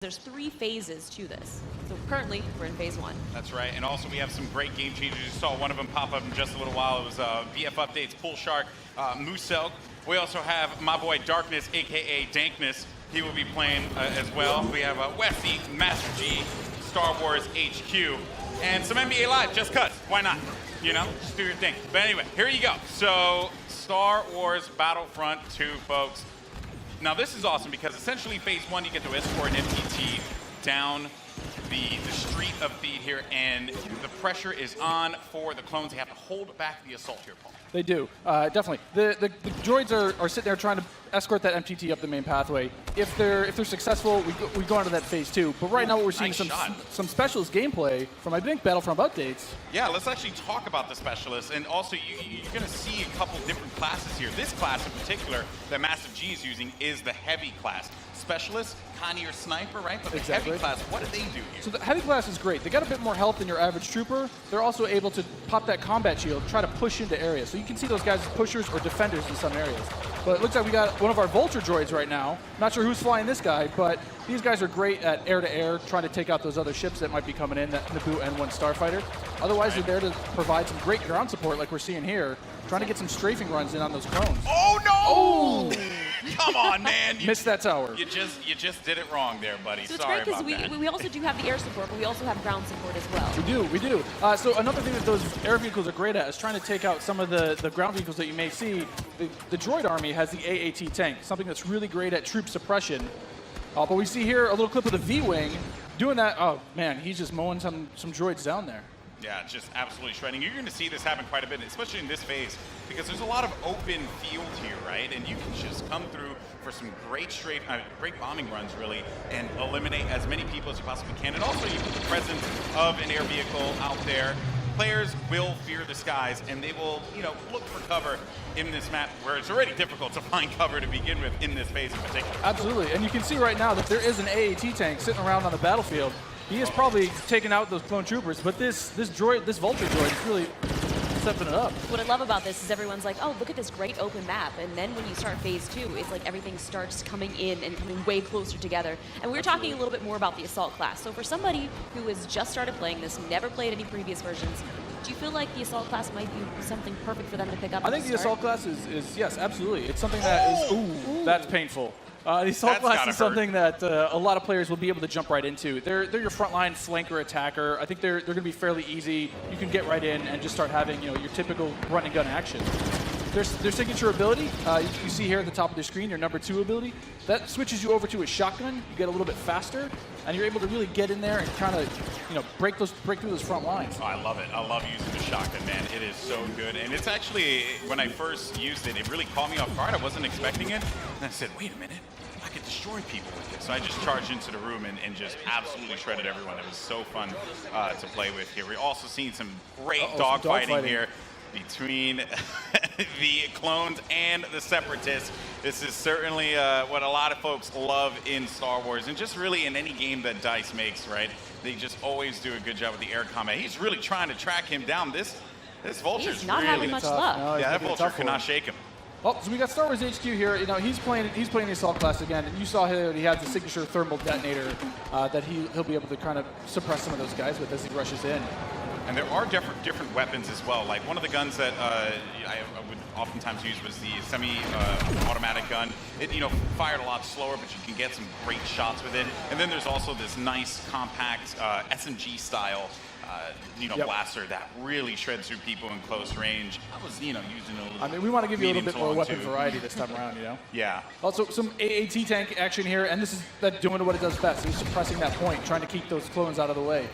There's 3 phases to this. So currently, we're in phase 1. That's right, and also we have some great game changers. You saw one of them pop up in just a little while. It was VF Updates, Pool Shark, Musel. We also have my boy Darkness, aka Dankness. He will be playing as well. We have Westy, Master G, Star Wars HQ, and some NBA Live, just cuz. Why not? You know, just do your thing. But anyway, here you go. So, Star Wars Battlefront 2, folks. Now this is awesome because essentially phase 1 you get to escort an MTT down the street of feed here, and the pressure is on for the clones. They have to hold back the assault here, Paul. They do, definitely. The droids are sitting there trying to escort that MTT up the main pathway. If they're successful, we go on to that phase 2. But right now what we're seeing is some specialist gameplay from, I think, Battlefront Updates. Yeah, let's actually talk about the specialists, and also you're going to see a couple different classes here. This class in particular that Massive G is using is the heavy class. Specialist, kind of your sniper, right? But the heavy class, what do they do here? So the heavy class is great. They got a bit more health than your average trooper. They're also able to pop that combat shield, try to push into areas. So you can see those guys as pushers or defenders in some areas. But it looks like we got one of our Vulture droids right now. Not sure who's flying this guy, but these guys are great at air-to-air, trying to take out those other ships that might be coming in, that Naboo N1 Starfighter. Otherwise, they're there to provide some great ground support like we're seeing here, trying to get some strafing runs in on those clones. Oh, no! Oh! Come on, man. Missed that tower. You just did it wrong there, buddy. So Sorry it's great about because we also do have the air support, but we also have ground support as well. We do. So another thing that those air vehicles are great at is trying to take out some of the ground vehicles that you may see. The droid army has the AAT tank, something that's really great at troop suppression. But we see here a little clip of the V-Wing doing that. Oh, man, he's just mowing some droids down there. Yeah, just absolutely shredding. You're going to see this happen quite a bit, especially in this phase, because there's a lot of open field here, right? And you can just come through for some great great bombing runs, really, and eliminate as many people as you possibly can. And also, you put the presence of an air vehicle out there. Players will fear the skies, and they will, look for cover in this map where it's already difficult to find cover to begin with in this phase in particular. Absolutely, and you can see right now that there is an AAT tank sitting around on the battlefield. He is probably taking out those clone troopers, but this Vulture droid is really stepping it up. What I love about this is everyone's like, oh, look at this great open map. And then when you start phase 2, it's like everything starts coming in and coming way closer together. And we were talking a little bit more about the assault class. So for somebody who has just started playing this, never played any previous versions, do you feel like the assault class might be something perfect for them to pick up? I think the assault class is yes, absolutely. It's something that is, ooh, that's painful. The assault class is something that a lot of players will be able to jump right into. They're your frontline flanker attacker. I think they're going to be fairly easy. You can get right in and just start having your typical run and gun action. Their signature ability, you see here at the top of the screen, your number 2 ability, that switches you over to a shotgun. You get a little bit faster, and you're able to really get in there and kind of break through those front lines. Oh, I love it. I love using the shotgun, man. It is so good. And it's actually, when I first used it, it really caught me off guard. I wasn't expecting it. And I said, wait a minute. I could destroy people with it. So I just charged into the room and just absolutely shredded everyone. It was so fun to play with here. We're also seeing some great dogfighting here between the clones and the separatists. This is certainly what a lot of folks love in Star Wars, and just really in any game that DICE makes, right? They just always do a good job with the air combat. He's really trying to track him down. This Vulture's not really having much luck. No, yeah, that Vulture cannot shake him. Oh, so we got Star Wars HQ here. He's playing the assault class again, and you saw here he has the signature thermal detonator that he'll be able to kind of suppress some of those guys with as he rushes in. And there are different weapons as well. Like one of the guns that I would oftentimes use was the semi-automatic gun. It fired a lot slower, but you can get some great shots with it. And then there's also this nice compact SMG style blaster that really shreds through people in close range. I was using a little. I mean, we want to give you a little bit more weapon variety this time around, Yeah. Also, some AAT tank action here, and this is that doing what it does best. He's suppressing that point, trying to keep those clones out of the way.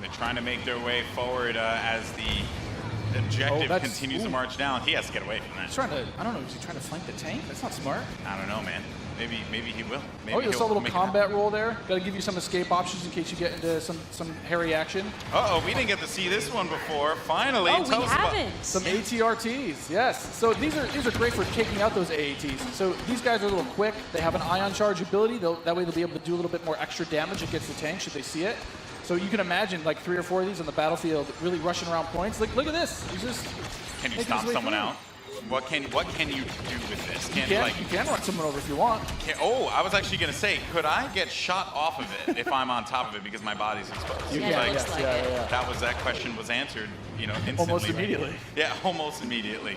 They're trying to make their way forward as the objective continues to march down. He has to get away from that. He's trying to, I don't know, is he trying to flank the tank? That's not smart. I don't know, man. Maybe he will. Maybe you saw a little combat roll there. Got to give you some escape options in case you get into some hairy action. Uh-oh, we didn't get to see this one before. Finally, we haven't. Some ATRTs, yes. So these are great for taking out those AATs. So these guys are a little quick. They have an ion charge ability. That way they'll be able to do a little bit more extra damage against the tank should they see it. So you can imagine like 3 or 4 of these on the battlefield really rushing around points. Look at this. He's just Can you stop someone out? What can you do with this? You can run someone over if you want. I was actually going to say, could I get shot off of it if I'm on top of it because my body's exposed? You Yeah, can, it looks like it. That question was answered, instantly. Almost immediately. Yeah, almost immediately.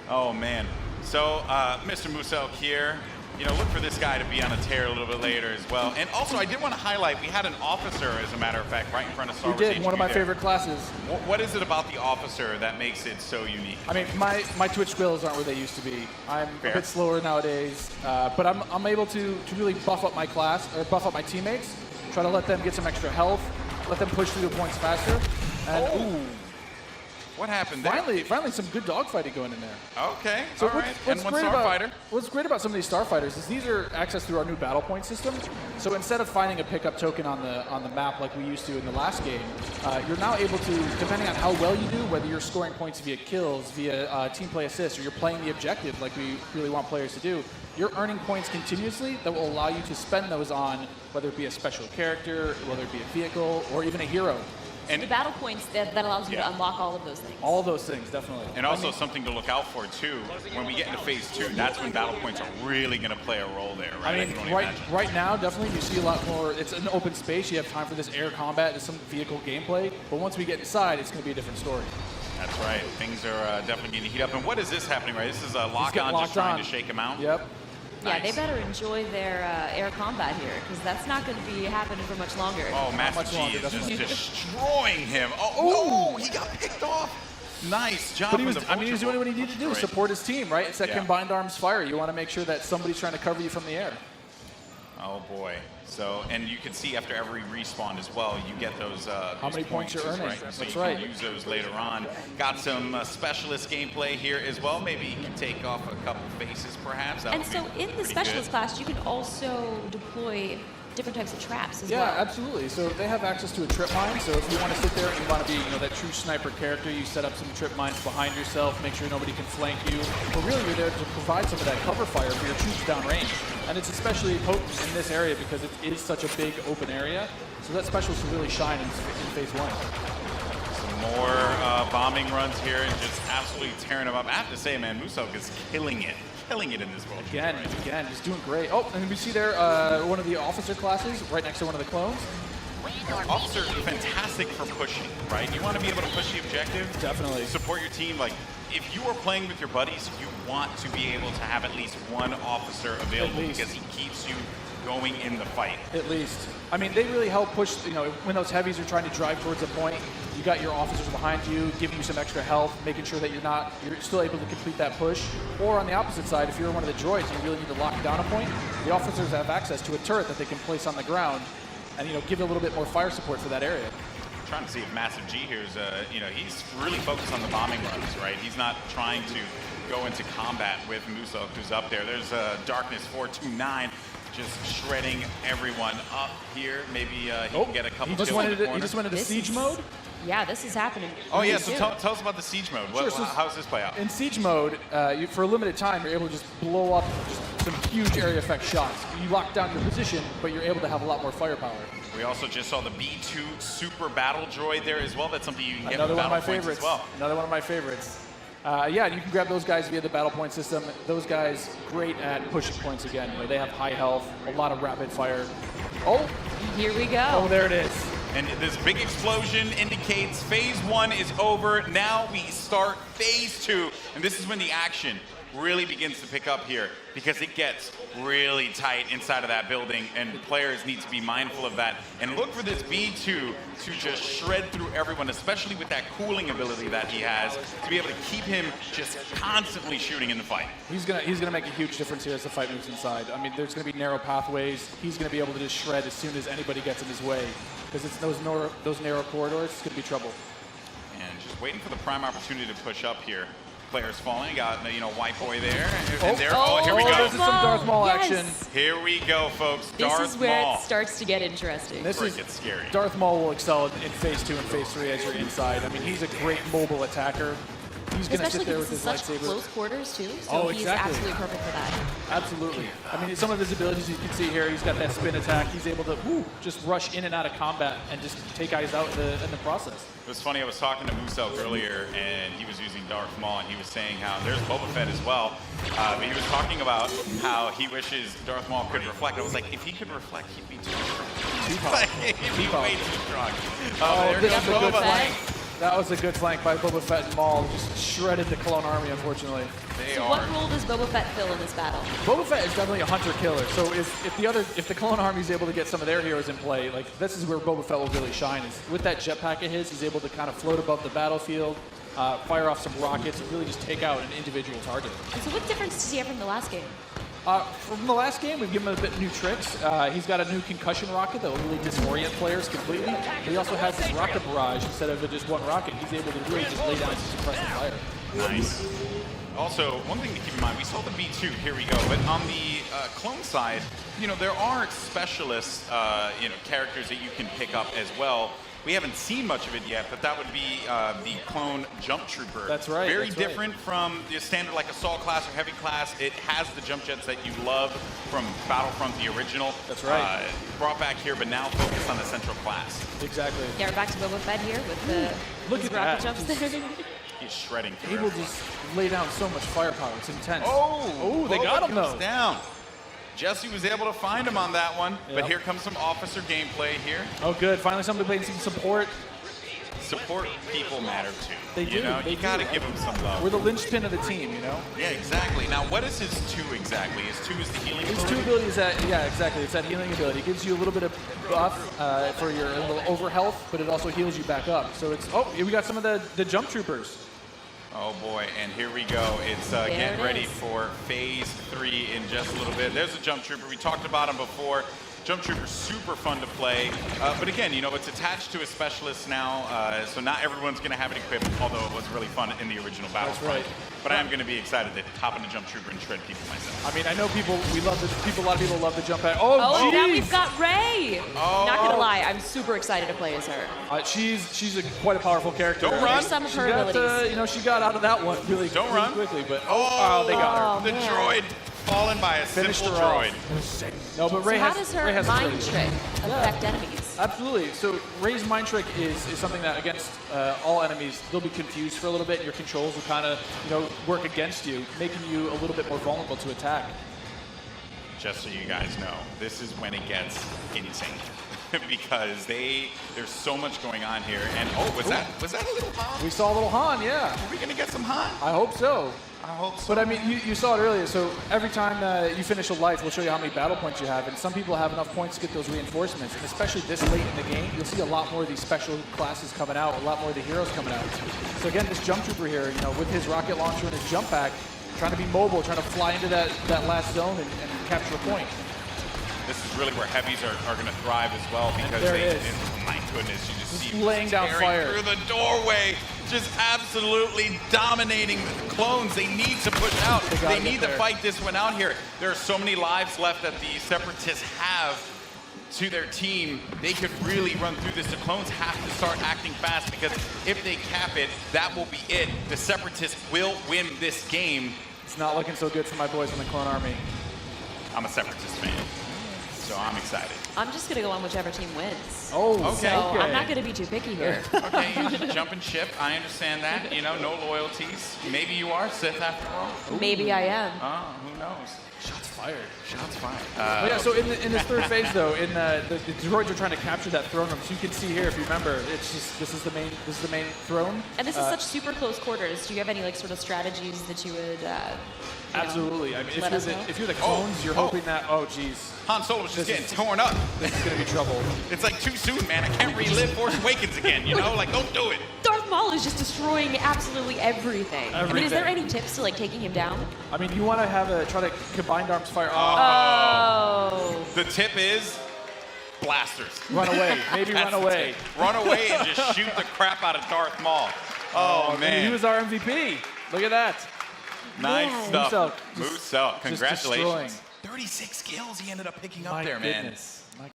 Oh man. So Mr. Musel here, look for this guy to be on a tear a little bit later as well. And also, I did want to highlight, we had an officer, as a matter of fact, right in front of Star Wars. We did, HQ one of my there. favorite classes. What is it about the officer that makes it so unique? I mean, my Twitch skills aren't where they used to be. I'm Fair. a bit slower nowadays, but I'm able to really buff up my class, or buff up my teammates, try to let them get some extra health, let them push through the points faster. And What happened there? finally some good dogfighting going in there. Okay, So all right. And one Starfighter. What's great about some of these Starfighters is these are accessed through our new battle point system. So instead of finding a pickup token on the map like we used to in the last game, you're now able to, depending on how well you do, whether you're scoring points via kills, via team play assists, or you're playing the objective like we really want players to do, you're earning points continuously that will allow you to spend those on whether it be a special character, whether it be a vehicle, or even a hero. And The battle points that allows you Yeah. to unlock all of those things. All of those things, definitely. And also something to look out for too, when we get into phase 2, that's when battle points are really going to play a role there, right? I mean, can only imagine. right now, definitely you see a lot more. It's an open space. You have time for this air combat, there's some vehicle gameplay. But once we get inside, it's going to be a different story. That's right. Things are definitely going to heat up. And what is this happening, right? This is a lock getting on, locked just trying on. to shake him out. Yep. Yeah, Nice. they better enjoy their air combat here, because that's not going to be happening for much longer. Oh, Master much G longer, is just definitely. destroying him. Oh, no, he got picked off. Nice job. But he from was, the I mean, he was doing what he needed to do, Great. support his team, right? It's that Yeah. combined arms fire. You want to make sure that somebody's trying to cover you from the air. Oh boy. So, and you can see after every respawn as well, you get those. How many points you're earning. right? So That's you right. can use those later on. Got some specialist gameplay here as well. Maybe you can take off a couple faces, perhaps. That And would so be in the pretty specialist good. class, you can also deploy different types of traps as Yeah, well. absolutely. So they have access to a trip mine. So if you want to sit there and you want to be, that true sniper character, you set up some trip mines behind yourself, make sure nobody can flank you. But really, you're there to provide some of that cover fire for your troops downrange. And it's especially potent in this area because it is such a big open area. So that specialist will really shine in phase 1. Some more bombing runs here and just absolutely tearing them up. I have to say, man, Musok is killing it in this world. Again, he's doing great. Oh, and we see there one of the officer classes right next to one of the clones. Officer, fantastic for pushing, right? You want to be able to push the objective. Definitely. Support your team. Like, if you are playing with your buddies, you want to be able to have at least one officer available At least. because he keeps you going in the fight. At least. I mean, they really help push, when those heavies are trying to drive towards a point, you got your officers behind you, giving you some extra health, making sure that you're still able to complete that push. Or on the opposite side, if you're one of the droids and you really need to lock down a point, the officers have access to a turret that they can place on the ground and, give a little bit more fire support for that area. I'm trying to see if Massive G here is, he's really focused on the bombing runs, right? He's not trying to go into combat with Musok, who's up there. There's Darkness 429. Just shredding everyone up here. Maybe he can get a couple He just kills went in the into, corner. he just went into This siege is- mode. Yeah, this is happening. Oh yeah, really so soon. tell us about the siege mode. Sure, so- How does this play out? In siege mode, for a limited time, you're able to just blow up just some huge area effect shots. You lock down your position, but you're able to have a lot more firepower. We also just saw the B2 Super Battle Droid there as well. That's something you can get Another with one of my Battle Points favorites. as well. Another one of my favorites. Yeah, you can grab those guys via the battle point system. Those guys, great at pushing points again. They have high health, a lot of rapid fire. Oh, Here we go. oh, there it is. And this big explosion indicates phase 1 is over. Now we start phase 2. And this is when the action really begins to pick up here because it gets really tight inside of that building and players need to be mindful of that and look for this B2 to just shred through everyone, especially with that cooling ability that he has to be able to keep him just constantly shooting in the fight. He's gonna make a huge difference here as the fight moves inside. I mean, there's gonna be narrow pathways. He's gonna be able to just shred as soon as anybody gets in his way because it's those narrow corridors. It's gonna be trouble. And just waiting for the prime opportunity to push up here. Players falling, got White Boy there, and there. Oh, here we There's go. some Darth Maul Yes. action. Here we go, folks. This Darth is where Maul. it starts to get interesting. This where is it gets scary. Darth Maul will excel in phase 2 and phase 3 as you're inside. I mean, he's a great mobile attacker. he's going to sit Especially there because with it's his such lightsaber. close quarters, too. So Oh, he's exactly. absolutely perfect for that. Absolutely. I mean, some of his abilities you can see here, he's got that spin attack. He's able to just rush in and out of combat and just take guys out in the process. It was funny, I was talking to Musel earlier, and he was using Darth Maul, and he was saying how there's Boba Fett as well. But he was talking about how he wishes Darth Maul could reflect. I was like, if he could reflect, he'd be too strong. Like, he'd be way too strong. Oh, there this goes is a good Boba. flank. That was a good flank by Boba Fett and Maul. Just shredded the clone army, unfortunately. They So are. what role does Boba Fett fill in this battle? Boba Fett is definitely a hunter-killer. So if the clone army is able to get some of their heroes in play, like this is where Boba Fett will really shine. Is with that jetpack of his, he's able to kind of float above the battlefield, fire off some rockets, and really just take out an individual target. And so what difference does he have from the last game? From the last game, we've given him a bit new tricks. He's got a new concussion rocket that will really disorient players completely. But he also has this rocket barrage instead of just one rocket. He's able to really just lay down some suppressive fire. Nice. Also, one thing to keep in mind, we saw the B2, here we go, but on the clone side, you know, there are specialist, characters that you can pick up as well. We haven't seen much of it yet, but that would be the clone jump trooper. That's right. Very that's different from the standard like assault class or heavy class. It has the jump jets that you love from Battlefront, the original. That's right. Brought back here, but now focused on the central class. Exactly. Yeah, we're back to Boba Fett here with the Look his at rocket that. jumps there. He's shredding through He will everyone. just lay down so much firepower. It's intense. Oh, they got him comes though. down. Jesse was able to find him on that one, but Yep. here comes some officer gameplay here. Oh, good. Finally, somebody playing some support. Support people matter too. They do, You know, they you gotta do. give them some love. We're the linchpin of the team, you know? Yeah, exactly. Now, what is his 2 exactly? His 2 is the healing His ability? 2 abilities, yeah, exactly. It's that healing ability. It gives you a little bit of buff for your little over health, but it also heals you back up. So it's, we got some of the jump troopers. Oh boy, and here we go. It's getting it ready is. for phase 3 in just a little bit. There's a jump trooper. We talked about him before. Jump trooper, super fun to play. But again, you know, it's attached to a specialist now, so not everyone's going to have it equipped, although it was really fun in the original Battlefront. right. But I am going to be excited to hop in the jump trooper and shred people myself. I mean, I know a lot of people love the jump pad. Oh, Oh, and now geez. we've got Ray. Oh. Not gonna lie, I'm super excited to play as her. She's quite a powerful character. Don't run. There's some of She her got, abilities. she got out of that one really, Don't really run. quickly, but Oh, they got her. The man. droid fallen by a Finished simple her off. droid. No, but So Ray how has, does Ray her has mind abilities. trick affect enemies? Absolutely. So Ray's mind trick is something that against all enemies, they'll be confused for a little bit, and your controls will kind of work against you, making you a little bit more vulnerable to attack. Just so you guys know, this is when it gets insane. Because there's so much going on here. And was that a little Han? We saw a little Han, yeah. Are we gonna get some Han? I hope so. I hope so. But I mean, you saw it earlier. So every time you finish a life, we'll show you how many battle points you have. And some people have enough points to get those reinforcements. And especially this late in the game, you'll see a lot more of these special classes coming out, a lot more of the heroes coming out. So again, this jump trooper here, with his rocket launcher and his jump pack, trying to be mobile, trying to fly into that last zone and capture a point. This is really where heavies are going to thrive as well because there it is. my goodness, you just see laying down tearing fire through the doorway, just absolutely dominating the clones. They need to push out. They They need to there. fight this one out here. There are so many lives left that the Separatists have to their team. They could really run through this. The clones have to start acting fast because if they cap it, that will be it. The Separatists will win this game. It's not looking so good for my boys in the Clone Army. I'm a Separatist fan, so I'm excited. I'm just gonna go on whichever team wins. Oh, Okay. So okay. I'm not gonna be too picky here. Okay, you jump and ship. I understand that. No loyalties. Maybe you are Sith after all. Maybe I am. Oh, who knows? Shots fired. Shots fired. But yeah, so in this third phase though, the droids are trying to capture that throne room. So you can see here, if you remember, it's just this is the main throne. And this is such super close quarters. Do you have any sort of strategies that you would? Absolutely. I mean, let us know? if you're the clones, you're hoping that. Oh, geez, Han Solo was just This getting is- torn up. this is gonna be trouble. It's like too soon, man. I can't relive Force Awakens again, Like, don't do it. Darth Maul is just destroying absolutely everything. I mean, is there any tips to taking him down? I mean, you want to try to combined arms fire. Oh. The tip is blasters. Run away. Maybe That's run the away. tip. Run away and just shoot the crap out of Darth Maul. Oh, I mean, man. he was our MVP. Look at that. Nice Yeah. stuff. Musel, just Musel, congratulations. destroying. 36 kills he ended up picking up My there, man. goodness.